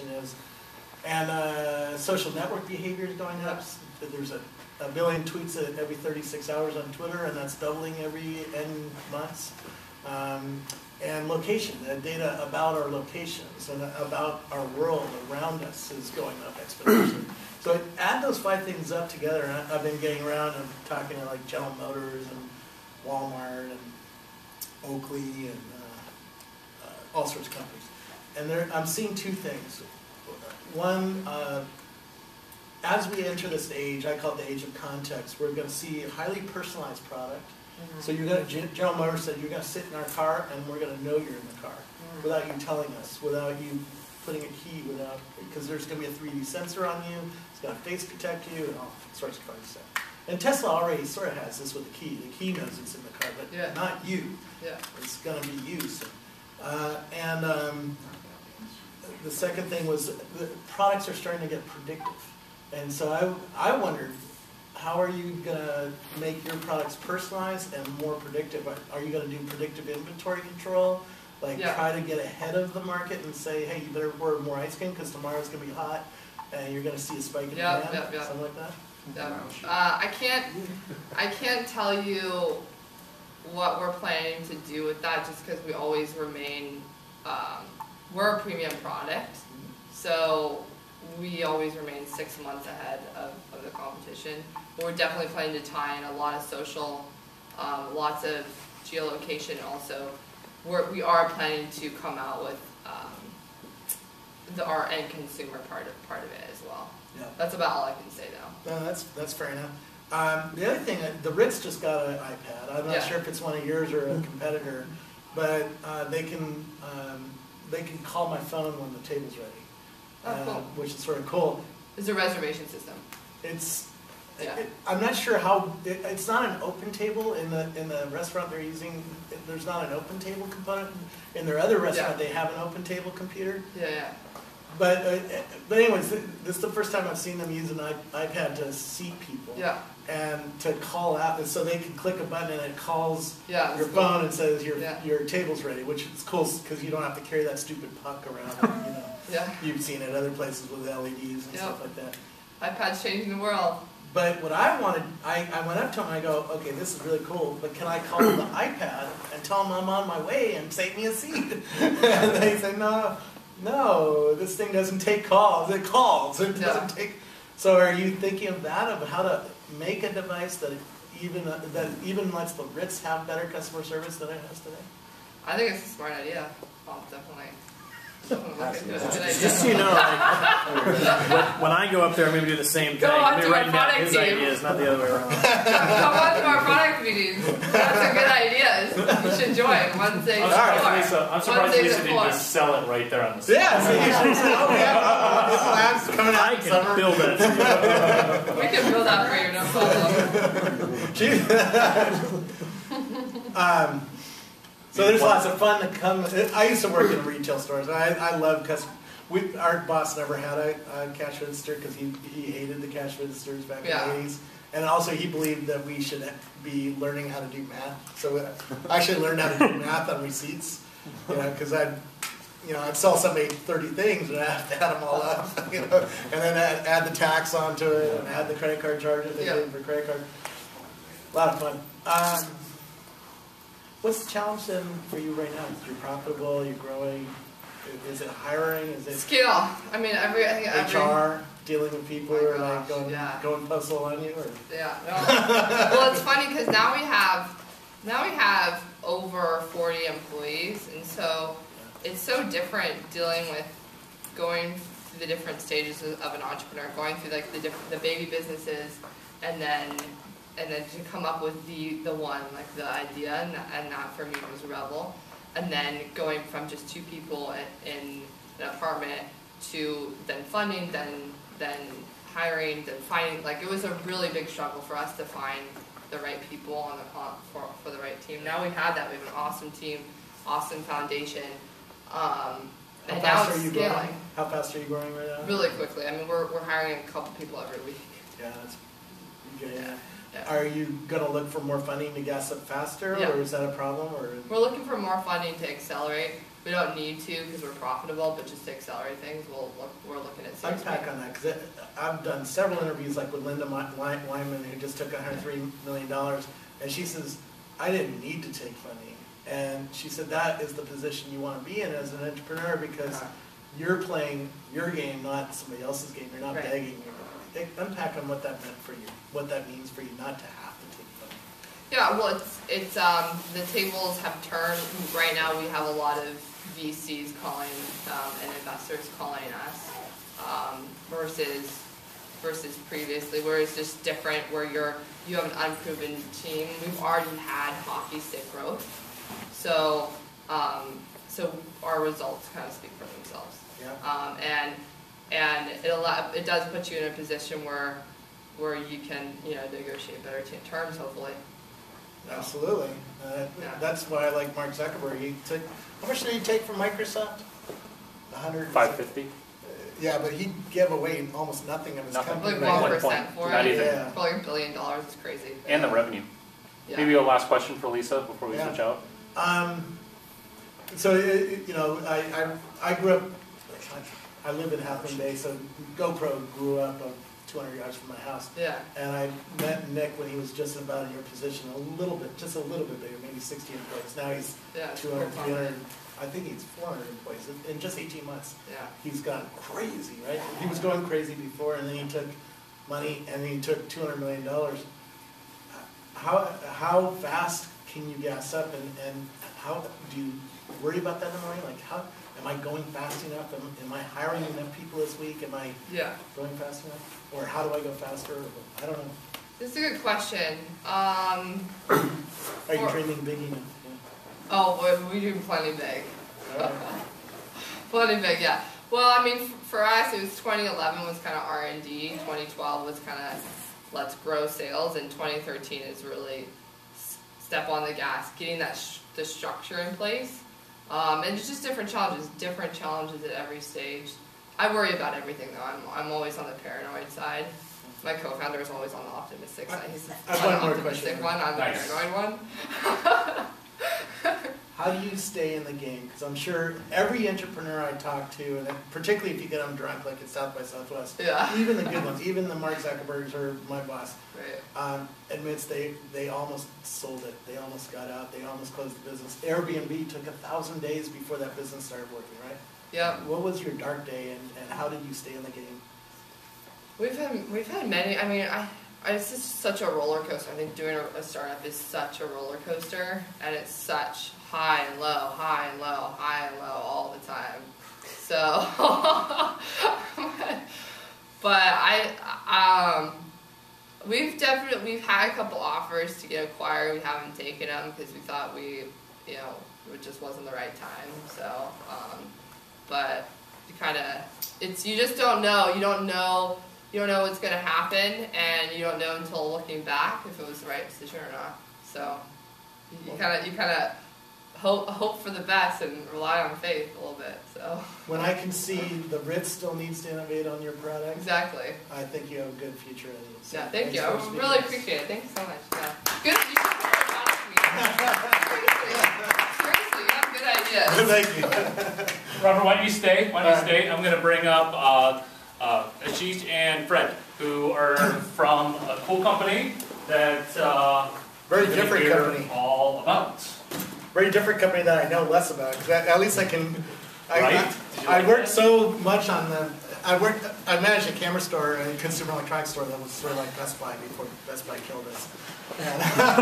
competition is. And social network behavior is going up. There's a billion tweets every 36 hours on Twitter, and that's doubling every N months. And location, the data about our locations and about our world around us is going up exponentially. So add those 5 things up together, and I've been getting around and talking to like General Motors and Walmart and Oakley and all sorts of companies. And I'm seeing 2 things. One, as we enter this age, I call it the age of context, we're going to see a highly personalized product. Mm-hmm. So you're going to, General Motors said, you're going to sit in our car and we're going to know you're in the car without you telling us, without you putting a key, because there's going to be a 3D sensor on you, it's going to face detect you, and all sorts of fun stuff. And Tesla already sort of has this with the key. The key knows it's in the car, but not you. Yeah. It's going to be you. So. The second thing was the products are starting to get predictive. And so I wondered, how are you going to make your products personalized and more predictive? Are you going to do predictive inventory control? Like try to get ahead of the market and say, hey, you better order more ice cream because tomorrow's going to be hot and you're going to see a spike in demand? Something like that? I can't tell you what we're planning to do with that just because we always remain, we're a premium product. So we always remain 6 months ahead of the competition. But we're definitely planning to tie in a lot of social, lots of geolocation also. We are planning to come out with our end consumer part of it as well. Yeah. That's about all I can say though. No, that's fair enough. The other thing, the Ritz just got an iPad. I'm not sure if it's one of yours or a competitor, but they can call my phone when the table's ready. Cool. Which is sort of cool. It's a reservation system. I'm not sure how. It's not an open table in the restaurant they're using. There's not an open table component. In their other restaurant, they have an open table computer. Yeah. But anyways, this is the first time I've seen them use an iPad to seat people. Yeah. And to call out, and so they can click a button and it calls your phone and says your table's ready, which is cool because you don't have to carry that stupid puck around. You've seen it other places with LEDs and stuff like that. iPad's changing the world. But what I wanted, I went up to him and I go, okay, this is really cool, but can I call the iPad and tell him I'm on my way and save me a seat? And they say, no, this thing doesn't take calls. It calls. It doesn't take. So are you thinking of that, of how to make a device that even lets the Ritz have better customer service than it has today? I think it's a smart idea. Definitely. Just so you know, like, when I go up there, I'm going to do the same thing. I'm going to write down his ideas, not the other way around. Come on to our product meetings. That's a good idea. You should join. Wednesday I'm surprised Lisa didn't just sell it right there on the stage. I can build that. We can build that for you, no problem. So there's lots of fun to come. I used to work in retail stores. I love customer. Our boss never had a cash register because he hated the cash registers back in the 80s. And also he believed that we should be learning how to do math. So I actually learned how to do math on receipts. Because I'd sell somebody 30 things and I'd have to add them all up. And then add the tax onto it and add the credit card charges they paid for credit card. A lot of fun. What's the challenge then for you right now? You're profitable, you're growing. Is it hiring? Is it skill? I mean, HR, dealing with people who are like going puzzle on you, or well, it's funny because now we have over 40 employees, and so it's so different dealing with going through the different stages of an entrepreneur, going through like the baby businesses, and then to come up with the one, like the idea, and that for me was Rebel. And then going from just 2 people in an apartment to then funding, then hiring, then finding, like it was a really big struggle for us to find the right people on for the right team. Now we have that. We have an awesome team, awesome foundation. And now it's scaling. How fast are you growing right now? Really quickly. I mean, we're hiring a couple people every week. Yeah, that's good. Yeah. Are you going to look for more funding to gas up faster, or is that a problem? Or we're looking for more funding to accelerate. We don't need to because we're profitable, but just to accelerate things, we're looking at 6 Unpack on that, because I've done several interviews, like with Linda Wyman, who just took $103 million, and she says, I didn't need to take funding. And she said that is the position you want to be in as an entrepreneur, because you're playing your game, not somebody else's game. You're not begging. Unpack on what that meant for you, what that means for you not to have to take funding. Yeah, well, it's the tables have turned. Right now, we have a lot of VCs calling and investors calling us versus previously, where it's just different. Where you have an unproven team. We've already had hockey stick growth, so our results kind of speak for themselves. Yeah. And it does put you in a position where you can negotiate better terms, hopefully. Absolutely. That's why I like Mark Zuckerberg. How much did he take from Microsoft? $550. Yeah, but he gave away almost nothing of his company. Like 1% for Not it. even. Yeah. Probably $1 billion. It's crazy. And the revenue. Yeah. Maybe a last question for Lisa before we switch out. So I grew up. I live in Half Moon Bay, so GoPro grew up 200 yards from my house. Yeah. And I met Nick when he was just about in your position, just a little bit bigger, maybe 60 employees. Now he's 200, 300, I think he's 400 employees in just 18 months. Yeah. He's gone crazy, right? He was going crazy before, and then he took money, and then he took $200 million. How fast can you gas up, and how do you worry about that in the morning? Like, am I going fast enough? Am I hiring enough people this week? Am I going fast enough? Or how do I go faster? I don't know. This is a good question. Are you dreaming big enough? Yeah. Oh, we do plenty big. Plenty big, yeah. Well, I mean, for us, it was 2011 was kind of R&D. 2012 was kind of let's grow sales, and 2013 is really step on the gas, getting the structure in place. And it's just different challenges at every stage. I worry about everything though. I'm always on the paranoid side. My co-founder is always on the optimistic side. He's the optimistic one. I'm the paranoid one. How do you stay in the game? Because I'm sure every entrepreneur I talk to, and particularly if you get them drunk, like at South by Southwest, even the good ones, even the Mark Zuckerbergs or my boss, admits they almost sold it. They almost got out. They almost closed the business. Airbnb took 1,000 days before that business started working, right? Yeah. What was your dark day, and how did you stay in the game? We've had many. I mean, it's just such a roller coaster. I think doing a startup is such a roller coaster, and it's such high and low, high and low, high and low all the time. So, but we've had a couple offers to get acquired. We haven't taken them because we thought it just wasn't the right time. So, but you just don't know. You don't know what's going to happen, and you don't know until looking back if it was the right decision or not. So you kind of hope for the best and rely on faith a little bit. So when I can see the Ritz still needs to innovate on your product, exactly, I think you have a good future in it. So yeah, thank you. I really appreciate it. Thank you so much. Yeah. Good. You should seriously, you have good ideas. Thank you. Robert, why don't you stay? I'm going to bring up Ashish and Fred, who are from a cool company that very different company. All about. Very different company that I know less about. Cause at least I can. I worked so much on them. I managed a camera store and a consumer electronics store that was sort of like Best Buy before Best Buy killed us.